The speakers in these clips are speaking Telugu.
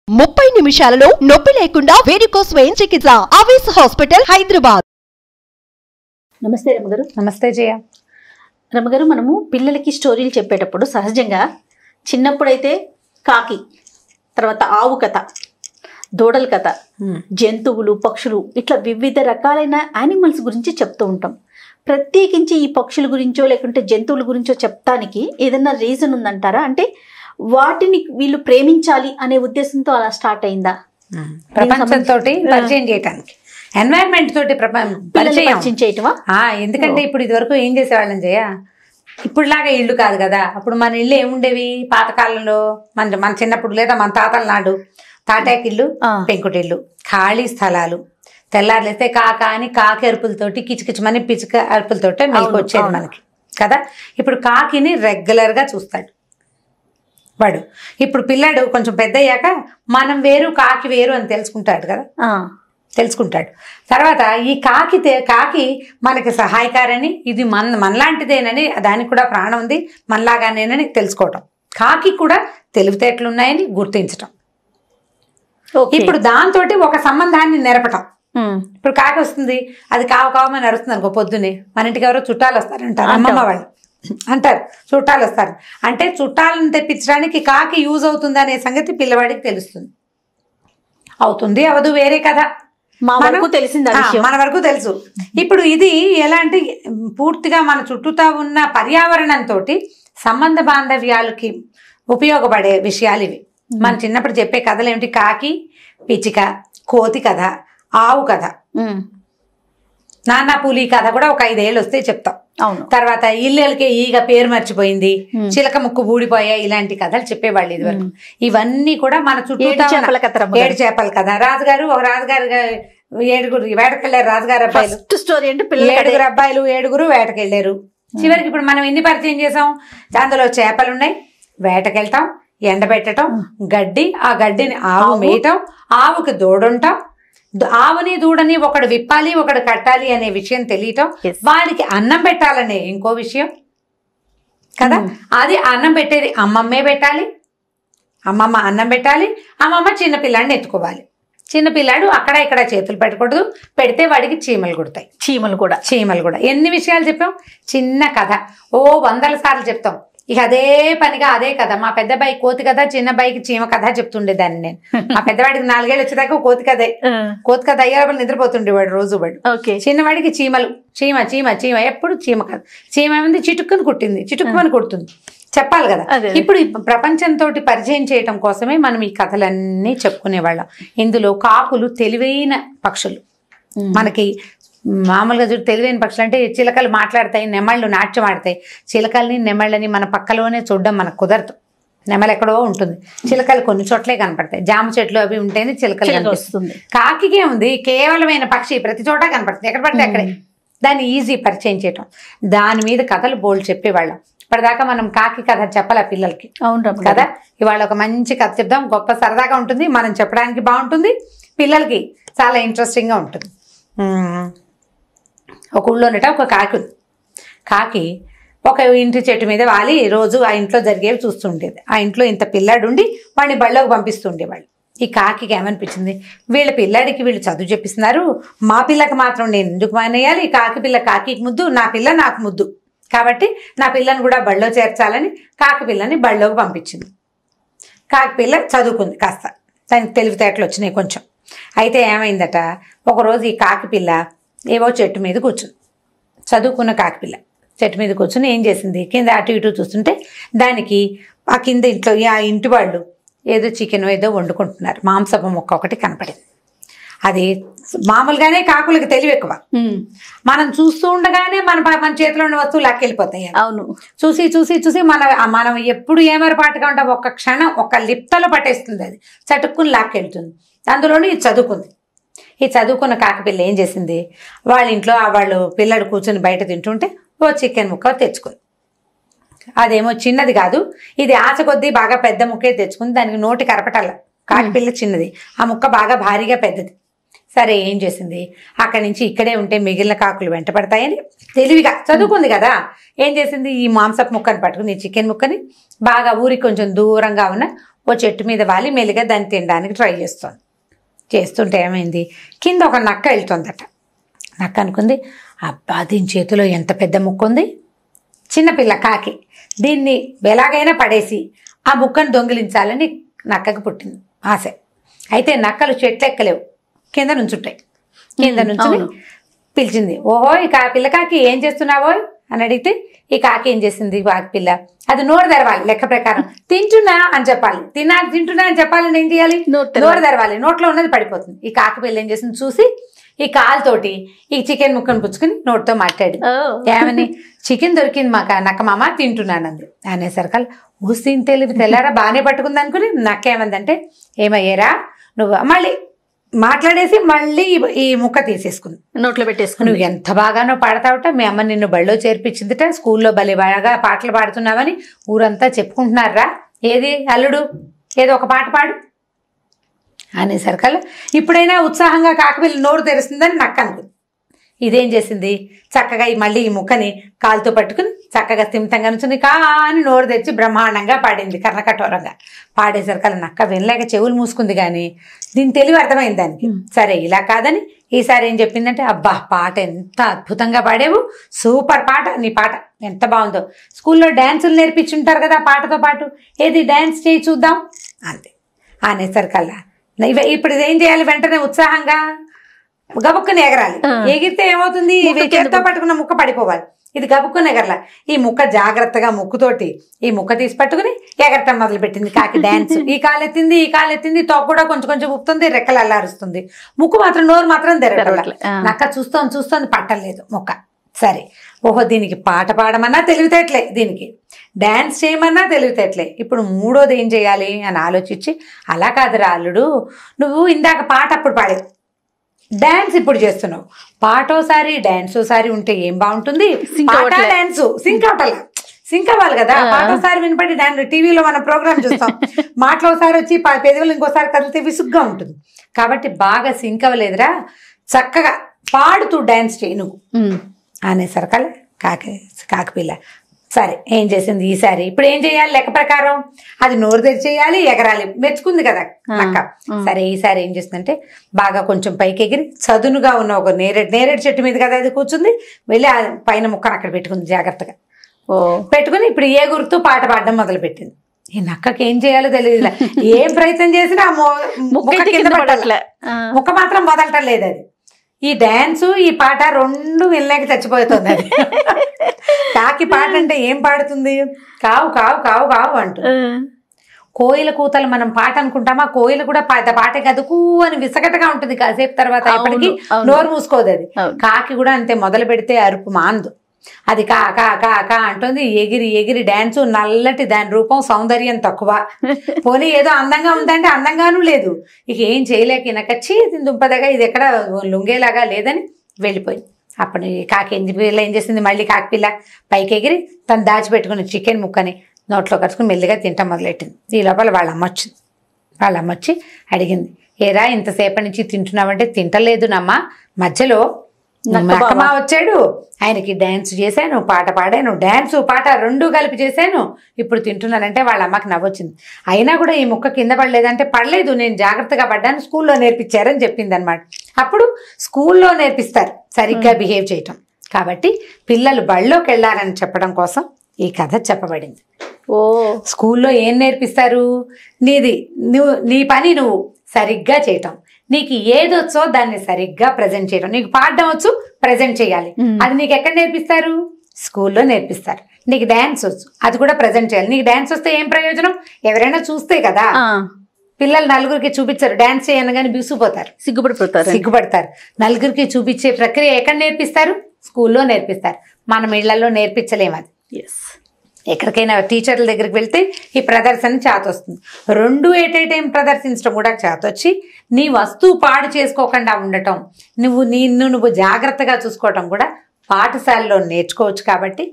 30 నిమిషాలలో నొప్పి లేకుండా వేడికోస్ స్వయం చికిత్స ఆవేశ హాస్పిటల్ హైదరాబాద్. నమస్తే రమగారు. నమస్తే జయ. రమగారు, మనము పిల్లలకి స్టోరీలు చెప్పేటప్పుడు సహజంగా చిన్నప్పుడైతే కాకి, తర్వాత ఆవు కథ, దూడల కథ, జంతువులు, పక్షులు, ఇట్లా వివిధ రకాలైన యానిమల్స్ గురించి చెప్తూ ఉంటాం. ప్రత్యేకించి ఈ పక్షుల గురించో లేకుంటే జంతువుల గురించో చెప్తానికి ఏదన్నా రీజన్ ఉందంటారా? అంటే వాటిని వీళ్ళు ప్రేమించాలి అనే ఉద్దేశంతో అలా స్టార్ట్ అయిందా? ప్రపంచంతో పరిచయం చేయటానికి, ఎన్వైరన్మెంట్ తోటి పరిచయం చేయటమా? ఎందుకంటే ఇప్పుడు ఇది వరకు ఏం చేసేవాళ్ళం జయ, ఇప్పుడులాగా ఇల్లు కాదు కదా. అప్పుడు మన ఇల్లు ఏముండేవి పాతకాలంలో, మన చిన్నప్పుడు లేదా మన తాతల నాడు తాటాకిల్లు, పెంకుటిల్లు, ఖాళీ స్థలాలు. తెల్లారులేస్తే కాక అని కాకి అరుపులతోటి, కిచకిచమని పిచ్చుక అరుపులతోటే మెలకు వచ్చేది మనకి కదా. ఇప్పుడు కాకిని రెగ్యులర్గా చూస్తాడు వాడు. ఇప్పుడు పిల్లాడు కొంచెం పెద్ద అయ్యాక మనం వేరు కాకి వేరు అని తెలుసుకుంటాడు కదా, తెలుసుకుంటాడు. తర్వాత ఈ కాకి మనకి సహాయకారని, ఇది మనలాంటిదేనని, దానికి కూడా ప్రాణం ఉంది మనలాగానేనని తెలుసుకోవటం, కాకి కూడా తెలివితేటలు ఉన్నాయని గుర్తించటం. ఇప్పుడు దాంతో ఒక సంబంధాన్ని నెరపటం. ఇప్పుడు కాకి వస్తుంది, అది కావమని అరుస్తుంది అనుకో పొద్దునే, మన ఇంటికి ఎవరో చుట్టాలు వస్తారంటారు, అమ్మమ్మ వాళ్ళు అంటారు చుట్టాలు వస్తారు అంటే చుట్టాలను తెప్పించడానికి కాకి యూజ్ అవుతుంది అనే సంగతి పిల్లవాడికి తెలుస్తుంది. అవుతుంది అవదు వేరే కథ, మన వరకు తెలుసు. ఇప్పుడు ఇది ఎలా అంటే పూర్తిగా మన చుట్టూతా ఉన్న పర్యావరణంతో సంబంధ బాంధవ్యాలకి ఉపయోగపడే విషయాలు ఇవి. మన చిన్నప్పుడు చెప్పే కథలు ఏమిటి? కాకి, పిచ్చిక, కోతి కథ, ఆవు కథ, నాన్న పులి కథ కూడా ఒక 5 ఏళ్ళు వస్తే చెప్తాం. తర్వాత ఇళ్ళకే ఈగ పేరు మర్చిపోయింది, చిలక ముక్కు ఊడిపోయా, ఇలాంటి కథలు చెప్పేవాళ్ళు ఇదివరకు. ఇవన్నీ కూడా మన చుట్టూ 7 చేపల కథ. రాజుగారు, ఒక రాజుగారు 7 వేటకెళ్ళారు. రాజుగారు అబ్బాయిలు, 7 అబ్బాయిలు 7 వేటకెళ్ళారు. చివరికి ఇప్పుడు మనం ఎన్ని పరిచయం చేసాం? అందులో చేపలు ఉన్నాయి, వేటకెళ్తాం, ఎండబెట్టడం, గడ్డి, ఆ గడ్డిని ఆవు మేయటం, ఆవుకి దూడుంటాం, ఆవుని దూడని ఒకడు విప్పాలి ఒకడు కట్టాలి అనే విషయం తెలియటం, వాడికి అన్నం పెట్టాలనే ఇంకో విషయం కదా. అది అన్నం పెట్టేది అమ్మమ్మే పెట్టాలి, అమ్మమ్మ అన్నం పెట్టాలి, అమ్మమ్మ చిన్నపిల్లాడిని ఎత్తుకోవాలి. చిన్నపిల్లాడు అక్కడ ఇక్కడ చేతులు పెట్టకూడదు, పెడితే వాడికి చీమలు కుడతాయి. చీమలు కూడా ఎన్ని విషయాలు చెప్పాం. చిన్న కథ 100 సార్లు చెప్తాం. ఇక అదే పనిగా అదే కథ. మా పెద్దబాయి కోతి కథ, చిన్నబాయికి చీమ కథ చెప్తుండేదాన్ని నేను. మా పెద్దవాడికి 4 ఏళ్ళు వచ్చేదాకా కోతి కథ అయ్యేవాళ్ళు నిద్రపోతుండేవాడు రోజు వాడు. చిన్నవాడికి చీమలు, చీమ చీమ చీమ, ఎప్పుడు చీమ కథ. చీమ ఉంది చిటుక్కుని కుట్టింది, చిటుక్కుని కుడుతుంది, చెప్పాలి కదా. ఇప్పుడు ప్రపంచంతో పరిచయం చేయటం కోసమే మనం ఈ కథలన్నీ చెప్పుకునేవాళ్ళం. ఇందులో కాకులు తెలివైన పక్షులు. మనకి మామూలుగా చూడు, తెలివైన పక్షులు అంటే చిలకలు మాట్లాడతాయి, నెమళ్ళు నాట్యం ఆడతాయి. చిలకల్ని నెమళ్ళని మన పక్కలోనే చూడడం మనకు కుదరదు. నెమలు ఎక్కడో ఉంటుంది, చిలకలు కొన్ని చోట్లే కనపడతాయి. జామ చెట్లు అవి ఉంటేనే చిలకలు కనిపిస్తుంది. కాకికే ఉంది కేవలమైన పక్షి, ప్రతి చోట కనపడుతుంది, ఎక్కడ పడితే అక్కడే. దాన్ని ఈజీ పరిచయం చేయటం, దాని మీద కథలు బోల్డ్ చెప్పేవాళ్ళం. ఇప్పటిదాకా మనం కాకి కథ చెప్పాలి పిల్లలకి కదా. ఇవాళ ఒక మంచి కథ చెప్దాం, గొప్ప సరదాగా ఉంటుంది, మనం చెప్పడానికి బాగుంటుంది, పిల్లలకి చాలా ఇంట్రెస్టింగ్గా ఉంటుంది. ఒక ఊళ్ళోనట ఒక కాకి ఒక ఇంటి చెట్టు మీద వాలి రోజు ఆ ఇంట్లో జరిగేవి చూస్తుండేది. ఆ ఇంట్లో ఇంత పిల్లాడుండి వాడిని బళ్ళోకి పంపిస్తుండేవాళ్ళు. ఈ కాకి ఏమనిపించింది, వీళ్ళ పిల్లాడికి వీళ్ళు చదువు చెప్పిస్తున్నారు, మా పిల్లకి మాత్రం నేను ఎందుకు మానేయాలి? కాకి పిల్ల కాకికి ముద్దు, నా పిల్ల నాకు ముద్దు, కాబట్టి నా పిల్లని కూడా బళ్ళో చేర్చాలని కాకి పిల్లని బళ్ళోకి పంపించింది. కాకి పిల్ల చదువుకుంది కాస్త, దానికి తెలివితేటలు వచ్చినాయి కొంచెం. అయితే ఏమైందట, ఒకరోజు ఈ కాకి పిల్ల ఏవో చెట్టు మీద కూర్చుంది. చదువుకున్న కాకిపిల్ల చెట్టు మీద కూర్చుని ఏం చేసింది, కింద అటు ఇటు చూస్తుంటే దానికి ఆ కింద ఇంట్లో ఆ ఇంటి వాళ్ళు ఏదో చికెన్ ఏదో వండుకుంటున్నారు, మాంసపు ముక్క ఒకటి కనపడింది. అది మామూలుగానే కాకులకి తెలివి ఎక్కువ. మనం చూస్తూ ఉండగానే మన చేతిలో ఉన్న వస్తువులు లాక్కెళ్ళిపోతాయి. అవును, చూసి చూసి చూసి మనం ఎప్పుడు ఏమరపాటుగా ఉంటాం, ఒక్క క్షణం ఒక్క లిప్తలో పట్టేస్తుంది, అది చటుక్కుని లాక్కెళ్తుంది. అందులోని ఇది చదువుకుంది. ఈ చదువుకున్న కాకిపిల్ల ఏం చేసింది, వాళ్ళ ఇంట్లో వాళ్ళు పిల్లడు కూర్చొని బయట తింటుంటే ఓ చికెన్ ముక్క తెచ్చుకుంది. అదేమో చిన్నది కాదు, ఇది ఆశ కొద్దీ బాగా పెద్ద ముక్కే తెచ్చుకుంది. దానికి నోటి కరపటాల, కాకిపిల్ల చిన్నది, ఆ ముక్క బాగా భారీగా పెద్దది. సరే ఏం చేసింది, అక్కడి నుంచి ఇక్కడే ఉంటే మిగిలిన కాకులు వెంట పడతాయని తెలివిగా చదువుకుంది కదా, ఏం చేసింది, ఈ మాంసపు ముక్కని పట్టుకుని, ఈ చికెన్ ముక్కని బాగా ఊరికి కొంచెం దూరంగా ఉన్న ఓ చెట్టు మీద వాలి మెల్లిగా దాన్ని తినడానికి ట్రై చేస్తుంటే ఏమైంది, కింద ఒక నక్క వెళ్తుందట. నక్క అనుకుంది, అబ్బా దీని చేతిలో ఎంత పెద్ద ముక్క ఉంది, చిన్నపిల్ల కాకి, దీన్ని ఎలాగైనా పడేసి ఆ ముక్కను దొంగిలించాలని నక్కకి పుట్టింది ఆశ. అయితే నక్కలు చెట్లు ఎక్కలేవు, కింద నుంచుంటాయి. కింద నుంచి పిలిచింది, ఓహో ఈ పిల్ల కాకి ఏం చేస్తున్నావో అని అడిగితే ఈ కాకి ఏం చేసింది, కాకి పిల్ల అది నోరు తెరవాలి, లెక్క ప్రకారం తింటున్నా అని చెప్పాలి, తింటున్నా అని చెప్పాలని ఏం చేయాలి, నోరు తెరవాలి, నోట్లో ఉన్నది పడిపోతుంది. ఈ కాకి పిల్ల ఏం చేసింది చూసి ఈ కాలుతోటి ఈ చికెన్ ముక్కను పుచ్చుకుని నోటితో మాట్లాడి, ఏమని చికెన్ దొరికింది మాకు నక్క మామ తింటున్నానంది. అనేసరికి ఊసి తెలివి తెల్లారా బాగానే పట్టుకుంది అనుకుని నక్క ఏమందంటే, ఏమయ్యారా నువ్వు, మళ్ళీ మాట్లాడేసి మళ్ళీ ఈ ముక్క తీసేసుకుంది, నోట్లో పెట్టేసుకుని. నువ్వు ఎంత బాగానో పాడతావుట, మీ అమ్మ నిన్ను బడిలో చేర్పించిందిట, స్కూల్లో భలే బాగా పాటలు పాడుతున్నావని ఊరంతా చెప్పుకుంటున్నారా, ఏది అల్లుడు ఏదో ఒక పాట పాడు అనేసరికల్లా ఇప్పుడైనా ఉత్సాహంగా కాకిపిల్ల నోరు తెరుస్తుందని నక్క అనుకుంది. ఇదేం చేసింది, చక్కగా మళ్ళీ ఈ ముక్కని కాలుతో పట్టుకుని చక్కగా స్థిమితంగా నుంచి కాని నోరు తెచ్చి బ్రహ్మాండంగా పాడింది, కర్ణకఠోరంగా. పాడేసరికల్లా నక్క వినలేక చెవులు మూసుకుంది. కానీ దీని తెలివి అర్థమైంది దానికి. సరే ఇలా కాదని ఈసారి ఏం చెప్పిందంటే, అబ్బా పాట ఎంత అద్భుతంగా పాడేవు, సూపర్ పాట, నీ పాట ఎంత బాగుందో, స్కూల్లో డ్యాన్సులు నేర్పించుంటారు కదా పాటతో పాటు, ఏది డ్యాన్స్ చేయి చూద్దాం అంతే. అనేసరికల్లా ఇప్పుడు ఇదేం చేయాలి, వెంటనే ఉత్సాహంగా గబుక్కుని ఎగరాలి. ఎగిరితే ఏమవుతుంది, చేతితో పట్టుకున్న ముక్క పడిపోవాలి. ఇది గబుక్కుని ఎగరలా, ఈ ముక్క జాగ్రత్తగా ముక్కుతోటి ఈ ముక్క తీసి పట్టుకుని ఎగరటం మొదలు పెట్టింది కాకి డాన్స్. ఈ కాలెత్తింది ఈ కాలెత్తింది, తోక కూడా కొంచెం కొంచెం ఊపుతుంది, రెక్కలు అల్లారుస్తుంది, ముక్కు మాత్రం నోరు మాత్రం తెరగల. నక్క చూస్తోంది పట్టలేదు ముక్క. సరే ఓహో దీనికి పాట పాడమన్నా తెలివితేటలే, దీనికి డ్యాన్స్ చేయమన్నా తెలివితేటలే. ఇప్పుడు మూడోది ఏం చేయాలి అని ఆలోచించి, అలా కాదురా అల్లుడు, నువ్వు ఇందాక పాట అప్పుడు పాడేది, డాన్స్ ఇప్పుడు చేస్తున్నావు, పాటోసారి డాన్స్ ఓసారి ఉంటే ఏం బాగుంటుంది, డాన్స్ సింక్ అవటలా, సింక్ అవ్వాలి కదా. పాటోసారి వినపడి డాన్స్, టీవీలో మనం ప్రోగ్రామ్ చూస్తాం, మాటలు ఒకసారి వచ్చి పెదవులు ఇంకోసారి కదిలితే విసుగ్గా ఉంటుంది. కాబట్టి బాగా సింక్ అవ్వలేదురా, చక్కగా పాడుతూ డాన్స్ చేయి నువ్వు అనేసరికల్లా కాకిపిల్ల సరే ఏం చేసింది ఈసారి, ఇప్పుడు ఏం చేయాలి లెక్క ప్రకారం, అది నోరు తెరిచేయాలి, ఎగరాలి, మెచ్చుకుంది కదా నక్క. సరే ఈసారి ఏం చేస్తుందంటే, బాగా కొంచెం పైకి ఎగిరి చదునుగా ఉన్న ఒక నేరేడు చెట్టు మీద కదా అది కూర్చుంది, వెళ్ళి ఆ పైన ముక్కను అక్కడ పెట్టుకుంది జాగ్రత్తగా. పెట్టుకుని ఇప్పుడు ఏ గుర్తు పాట పాడడం మొదలు పెట్టింది. ఈ నక్కకి ఏం చేయాలో తెలియదు, ఏం ప్రయత్నం చేసినా ముక్క మాత్రం వదలటం లేదు. అది ఈ డాన్సు ఈ పాట రెండు వెళ్ళాక చచ్చిపోతుంది. అది కాకి పాట అంటే ఏం పాడుతుంది, కావు కావు కావు కావు అంటూ. కోయిల కూతలు మనం పాట అనుకుంటామా, కోయిల కూడా పాటే కదుకు అని విసగటగా ఉంటుంది, కాసేపు తర్వాత ఎప్పటికీ నోరు మూసుకోదు. అది కాకి కూడా అంతే, మొదలు పెడితే అరుపు మాందు, అది కా కా కా కా అంటుంది, ఎగిరి ఎగిరి డాన్సు. నల్లటి దాని రూపం, సౌందర్యం తక్కువ, పోనీ ఏదో అందంగా ఉందంటే అందంగానూ లేదు. ఇక ఏం చేయలేక నక్కచ్చి దుంపదగా ఇది ఎక్కడ లుంగేలాగా లేదని వెళ్ళిపోయింది. అప్పుడు కాకి పిల్ల ఏం చేసింది, మళ్ళీ కాకిపిల్ల పైకి ఎగిరి తను దాచిపెట్టుకుని చికెన్ ముక్కని నోట్లో కట్టుకుని మెల్లిగా తింటాం మొదలెట్టింది. ఈ లోపల వాళ్ళ అమ్మ వచ్చింది. వాళ్ళ అమ్మ వచ్చి అడిగింది, ఏరా ఇంతసేపటి నుంచి తింటున్నావంటే, తింటలేదునమ్మా, మధ్యలో నక్కమా వచ్చాడు, ఆయనకి డాన్స్ చేశాను, పాట పాడాను, డాన్సు పాట రెండు కలిపి చేశాను, ఇప్పుడు తింటున్నానంటే వాళ్ళ అమ్మకి నవ్వొచ్చింది. అయినా కూడా ఈ ముక్క కింద పడలేదంటే, పడలేదు నేను జాగ్రత్తగా పడ్డాను, స్కూల్లో నేర్పించారని చెప్పింది అనమాట. అప్పుడు స్కూల్లో నేర్పిస్తారు సరిగ్గా బిహేవ్ చేయటం. కాబట్టి పిల్లలు బళ్ళోకి వెళ్ళారని చెప్పడం కోసం ఈ కథ చెప్పబడింది. స్కూల్లో ఏం నేర్పిస్తారు, నీ పని నువ్వు సరిగ్గా చేయటం, నీకు ఏదొచ్చో దాన్ని సరిగ్గా ప్రజెంట్ చేయడం, నీకు పాడడం వచ్చు ప్రజెంట్ చేయాలి, అది నీకు ఎక్కడ నేర్పిస్తారు, స్కూల్లో నేర్పిస్తారు. నీకు డాన్స్ వచ్చు, అది కూడా ప్రజెంట్ చేయాలి. నీకు డాన్స్ వస్తే ఏం ప్రయోజనం, ఎవరైనా చూస్తే కదా, పిల్లలు నలుగురికి చూపించారు, డాన్స్ చేయనగానే బిగుసిపోతారు, సిగ్గుపడతారు. నలుగురికి చూపించే ప్రక్రియ ఎక్కడ నేర్పిస్తారు, స్కూల్లో నేర్పిస్తారు. మనం ఇళ్లలో నేర్పించలేము. అది ఎక్కడికైనా టీచర్ల దగ్గరికి వెళ్తే ఈ ప్రదర్శన చేతొస్తుంది. రెండు ఎట్ ఏ టైం ప్రదర్శించడం కూడా చేతొచ్చి, నీ వస్తువు పాడు చేసుకోకుండా ఉండటం, నువ్వు జాగ్రత్తగా చూసుకోవటం కూడా పాఠశాలలో నేర్చుకోవచ్చు. కాబట్టి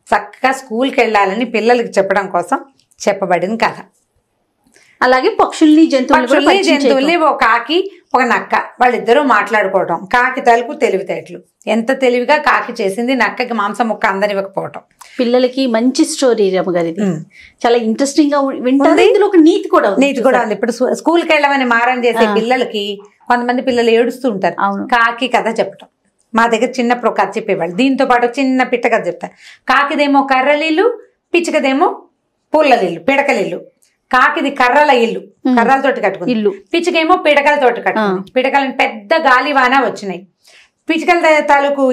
చక్కగా స్కూల్కి వెళ్ళాలని పిల్లలకి చెప్పడం కోసం చెప్పబడిన కథ. అలాగే పక్షుల్ని జంతువుల్ని ఓ కాకి ఒక నక్క, వాళ్ళిద్దరూ మాట్లాడుకోవటం. కాకి తలుపు తెలివితేటలు. ఎంత తెలివిగా కాకి చేసింది నక్కకి మాంసం ముక్క అందనివ్వకపోవటం. పిల్లలకి మంచి స్టోరీ రమ్మగారు, ఇది చాలా ఇంట్రెస్టింగ్ గా వింటారు. ఇందులో ఒక నీతి కూడా ఉంది. ఇప్పుడు స్కూల్కి వెళ్ళమని మారం చేసే పిల్లలకి కొంతమంది పిల్లలు ఏడుస్తూ ఉంటారు. కాకి కథ చెప్పటం. మా దగ్గర చిన్నప్పుడు ఒక కథ చెప్పేవాళ్ళు. దీంతో పాటు చిన్న పిట్ట కథ చెప్తారు. కాకిదేమో కర్రలిల్లు, పిచ్చుకదేమో పుల్లలిల్లు, పిడకలిల్లు. కాకిది కర్రల ఇల్లు, కర్రలతోటి కట్టుకుంది. ఇల్లు. పిచ్చుకేమో పిడకలతోటి కట్టుకుంది. పిడకలని పెద్ద గాలివాన వచ్చినాయి. పిచ్చుకల తాలూకు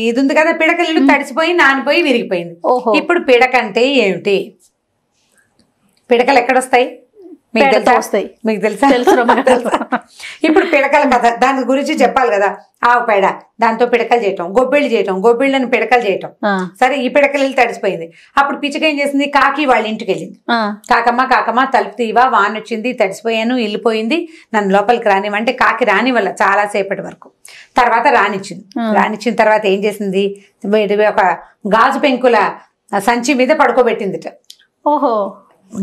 ఇది ఉంది కదా, పిడకలు తడిసిపోయి నానిపోయి విరిగిపోయింది. ఇప్పుడు పిడక అంటే ఏమిటి? పిడకలు ఎక్కడొస్తాయి మీకు తెలుసా? మీకు తెలుసా? ఇప్పుడు పిడకల కథ, దాని గురించి చెప్పాలి కదా. ఆవు పేడ, దాంతో పిడకలు చేయటం, గొబ్బిళ్ళు చేయటం, గొబ్బిళ్ళని పిడకలు చేయటం. సరే, ఈ పిడకలు తడిసిపోయింది. అప్పుడు పిచ్చుక ఏం చేసింది? కాకి వాళ్ళ ఇంటికి వెళ్ళింది. కాకమ్మ కాకమ్మ తలుపు తీవా, వాన వచ్చింది, తడిసిపోయాను, వెళ్ళిపోయింది, నన్ను లోపలికి రానివ్వంటే కాకి రాని వల్ల చాలా సేపటి వరకు. తర్వాత రానిచ్చింది. రానిచ్చిన తర్వాత ఏం చేసింది? ఒక గాజు పెంకుల సంచి మీద పడుకోబెట్టిందిట. ఓహో,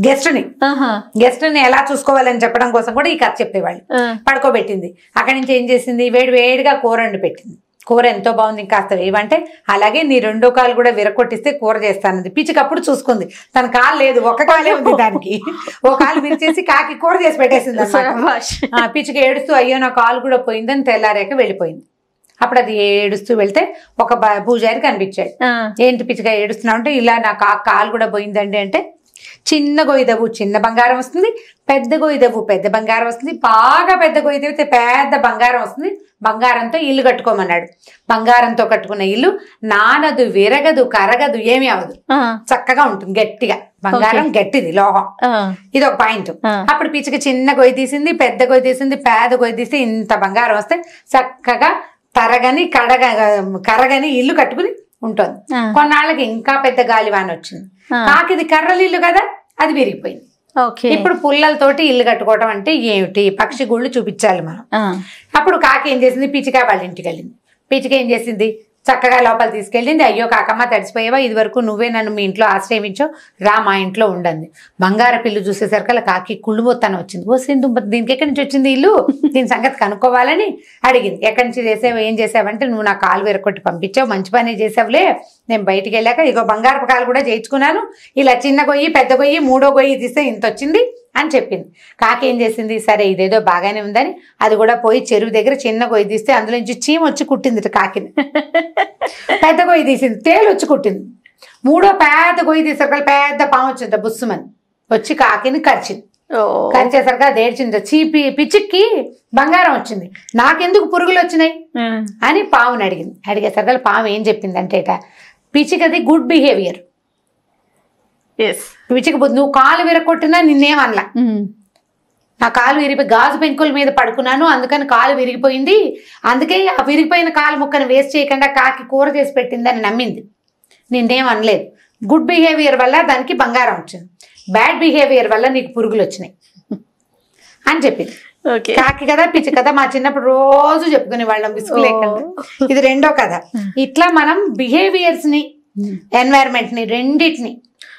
గెస్ట్ ని ఎలా చూసుకోవాలని చెప్పడం కోసం కూడా ఈ కథ చెప్పేవాళ్ళు. పడుకోబెట్టింది. అక్కడి నుంచి ఏం చేసింది? వేడిగా కూర వండి పెట్టింది. కూర ఎంతో బాగుంది, ఇంకాస్త వేయమంటే అలాగే నీ రెండో కాలు కూడా విరకొట్టిస్తే కూర చేస్తానంది. పిచ్చికప్పుడు చూసుకుంది, తన కాలు లేదు, ఒక కాలే ఉంది దానికి. ఓ కాలు విరిచేసి కాకి కూర చేసి పెట్టేసింది. పిచ్చిక ఏడుస్తూ అయ్యో నా కాలు కూడా పోయిందని తెల్లారాక వెళ్ళిపోయింది. అప్పుడు అది ఏడుస్తూ వెళ్తే ఒక పూజారి కనిపించాడు. ఏంటి పిచ్చిగా ఏడుస్తున్నావు అంటే, ఇలా నా కాలు కూడా పోయిందండి అంటే, చిన్న గొయ్యిదవ్వు చిన్న బంగారం వస్తుంది, పెద్ద గొయ్యిదవ్వు పెద్ద బంగారం వస్తుంది, బాగా పెద్ద గొయ్యిదవ్వితే పెద్ద బంగారం వస్తుంది, బంగారంతో ఇల్లు కట్టుకోమన్నాడు. బంగారంతో కట్టుకున్న ఇల్లు నానదు, విరగదు, కరగదు, ఏమీ అవదు, చక్కగా ఉంటుంది గట్టిగా. బంగారం గట్టిది, లోహం. ఇది ఒక పాయింట్. అప్పుడు పిచ్చికి చిన్న గొయ్యి తీసింది, పెద్ద గొయ్యి తీసింది, పేద గొయ్యి తీస్తే ఇంత బంగారం వస్తే చక్కగా తరగని కరగని ఇల్లు కట్టుకుని ఉంటుంది. కొన్నాళ్ళకి ఇంకా పెద్ద గాలివాన వచ్చింది. కాకిది కర్రలు ఇల్లు కదా, అది విరిగిపోయింది. ఇప్పుడు పుల్లలతోటి ఇల్లు కట్టుకోవటం అంటే ఏమిటి? పక్షి గుళ్ళు చూపించాలి మనం. అప్పుడు కాకి ఏం చేసింది? పిచ్చిక వాళ్ళ ఇంటికి వెళ్ళింది. పిచ్చిక ఏం చేసింది? చక్కగా లోపల తీసుకెళ్ళింది. అయ్యో కాకమ్మ తడిసిపోయావా, ఇది వరకు నువ్వే నన్ను మీ ఇంట్లో ఆశ్రయించో, రా మా ఇంట్లో ఉండండి. బంగారు పిల్లు చూసేసరికి కాకి కుళ్ళుమొత్తాను వచ్చింది. ఓ సింధు, దీనికి ఎక్కడి నుంచి వచ్చింది ఇల్లు, దీని సంగతి కనుక్కోవాలని అడిగింది. ఎక్కడి నుంచి చేసావు, ఏం చేసావంటే, నువ్వు నా కాలు విరగొట్టి పంపించావు, మంచి పని చేసావులే, నేను బయటికి వెళ్ళాక ఇగో బంగారపు కాలు కూడా చేయించుకున్నాను, ఇలా చిన్న గొయ్యి పెద్ద గొయ్యి మూడో గొయ్యి తీస్తే ఇంత వచ్చింది అని చెప్పింది. కాకి ఏం చేసింది? సరే ఇదేదో బాగానే ఉందని అది కూడా పోయి చెరువు దగ్గర చిన్న గొయ్యి తీస్తే అందులో నుంచి చీమ వచ్చి కుట్టింది కాకిని. పెద్ద గొయ్యి తీసింది, తేలు వచ్చి కుట్టింది. మూడో పెద్ద గొయ్యి తీసరికి పెద్ద పాము వచ్చింది, బుస్సుమని వచ్చి కాకిని కరిచింది. కరిచేసరికి అది ఏడ్చింది. పిచ్చికి బంగారం వచ్చింది, నాకెందుకు పురుగులు వచ్చినాయి అని పాముని అడిగింది. అడిగేసరికి పాము ఏం చెప్పింది అంటే, పిచ్చికది గుడ్ బిహేవియర్. పిచ్చికి నువ్వు కాలు విరగొట్టినా నిన్నేమనలా, నా కాలు విరిగిపోయి గాజు పెంకుల మీద పడుకున్నాను, అందుకని కాలు విరిగిపోయింది, అందుకే ఆ విరిగిపోయిన కాలు ముక్కను వేస్ట్ చేయకుండా కాకి కూర చేసి పెట్టిందని నమ్మింది, నిన్నేమనలేదు. గుడ్ బిహేవియర్ వల్ల దానికి బంగారం వచ్చింది, బ్యాడ్ బిహేవియర్ వల్ల నీకు పురుగులు వచ్చినాయి అని చెప్పింది. కాకి కదా పిచ్చి కదా మా చిన్నప్పుడు రోజు చెప్పుకునే వాళ్ళం విసుగు లేకుండా. ఇది రెండో కథ. ఇట్లా మనం బిహేవియర్స్ ని, ఎన్వైరన్మెంట్ ని, రెండింటిని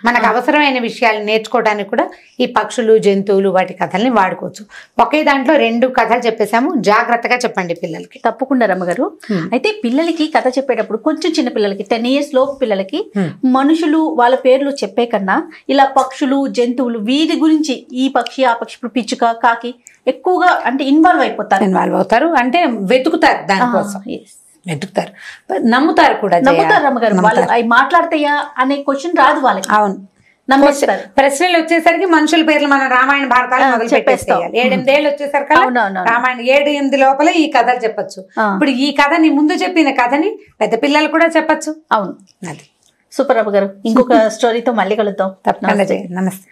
మనకు అవసరమైన విషయాలు నేర్చుకోవడానికి కూడా ఈ పక్షులు, జంతువులు, వాటి కథల్ని వాడుకోవచ్చు. ఒకే దాంట్లో రెండు కథలు చెప్పేసాము, జాగ్రత్తగా చెప్పండి పిల్లలకి. తప్పకుండా రమ్మగారు. అయితే పిల్లలకి కథ చెప్పేటప్పుడు కొంచెం చిన్న పిల్లలకి 10 years లోపు పిల్లలకి మనుషులు వాళ్ళ పేర్లు చెప్పే కన్నా ఇలా పక్షులు, జంతువులు వీటి గురించి, ఈ పక్షి ఆ పక్షి, ఇప్పుడు పిచ్చుక, కాకి ఎక్కువగా అంటే ఇన్వాల్వ్ అవుతారు, అంటే వెతుకుతారు, దానికోసం వెతుకుతారు, నమ్ముతారు కూడా. అవి మాట్లాడతాయా అనే క్వశ్చన్ రాదు వాళ్ళకి. అవును, నమ్మేస్తారు. ప్రశ్నలు వచ్చేసరికి మనుషుల పేర్లు మన రామాయణ భారతాలు మొదలు పెట్టేసేయాలి. 7-8 ఏళ్ళు వచ్చేసరికి రామాయణ 7-8 లోపల ఈ కథలు చెప్పచ్చు. ఇప్పుడు ఈ కథని ముందు చెప్పిన కథని పెద్ద పిల్లలు కూడా చెప్పచ్చు. అవును, అది సూపర్. రామ గారు, ఇంకొక స్టోరీతో మళ్ళీ కలుద్దాం. తప్పకుండా. నమస్తే.